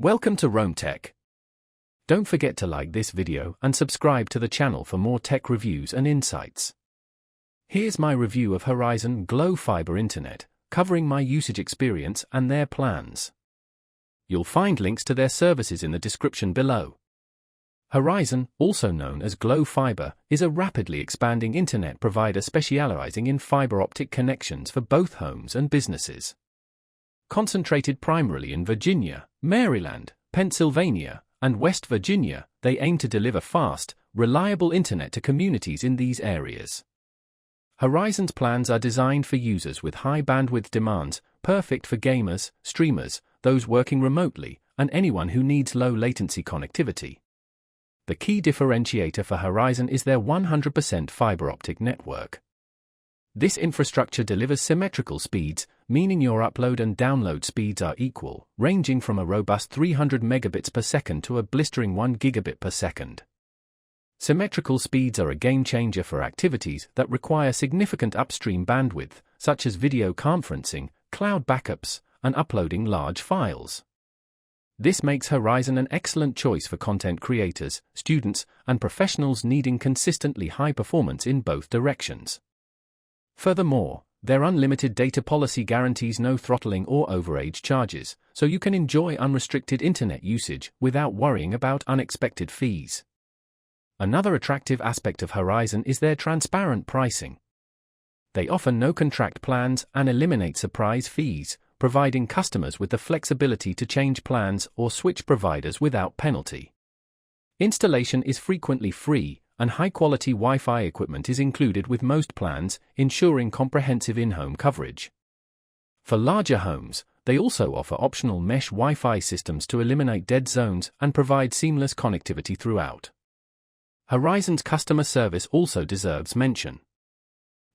Welcome to Rome Tech. Don't forget to like this video and subscribe to the channel for more tech reviews and insights. Here's my review of Horizon Glo Fiber Internet, covering my usage experience and their plans. You'll find links to their services in the description below. Horizon, also known as Glo Fiber, is a rapidly expanding internet provider specializing in fiber optic connections for both homes and businesses. Concentrated primarily in Virginia, Maryland, Pennsylvania, and West Virginia, they aim to deliver fast, reliable internet to communities in these areas. Horizon's plans are designed for users with high bandwidth demands, perfect for gamers, streamers, those working remotely, and anyone who needs low latency connectivity. The key differentiator for Horizon is their 100% fiber optic network. This infrastructure delivers symmetrical speeds, meaning your upload and download speeds are equal, ranging from a robust 300 megabits per second to a blistering 1 gigabit per second. Symmetrical speeds are a game changer for activities that require significant upstream bandwidth, such as video conferencing, cloud backups, and uploading large files. This makes Horizon an excellent choice for content creators, students, and professionals needing consistently high performance in both directions. Furthermore, their unlimited data policy guarantees no throttling or overage charges, so you can enjoy unrestricted internet usage without worrying about unexpected fees. Another attractive aspect of Horizon is their transparent pricing. They offer no-contract plans and eliminate surprise fees, providing customers with the flexibility to change plans or switch providers without penalty. Installation is frequently free, and high-quality Wi-Fi equipment is included with most plans, ensuring comprehensive in-home coverage. For larger homes, they also offer optional mesh Wi-Fi systems to eliminate dead zones and provide seamless connectivity throughout. Horizon's customer service also deserves mention.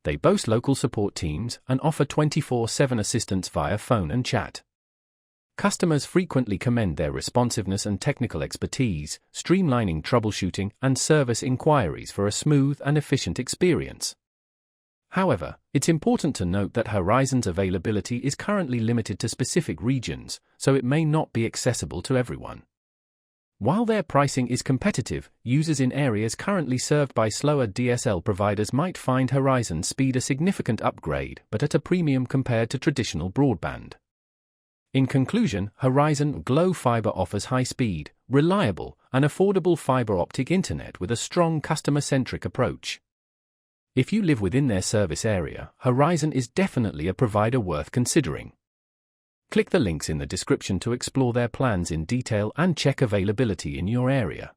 They boast local support teams and offer 24/7 assistance via phone and chat. Customers frequently commend their responsiveness and technical expertise, streamlining troubleshooting and service inquiries for a smooth and efficient experience. However, it's important to note that Horizon's availability is currently limited to specific regions, so it may not be accessible to everyone. While their pricing is competitive, users in areas currently served by slower DSL providers might find Horizon's speed a significant upgrade, but at a premium compared to traditional broadband. In conclusion, Horizon Glo Fiber offers high-speed, reliable, and affordable fiber optic internet with a strong customer-centric approach. If you live within their service area, Horizon is definitely a provider worth considering. Click the links in the description to explore their plans in detail and check availability in your area.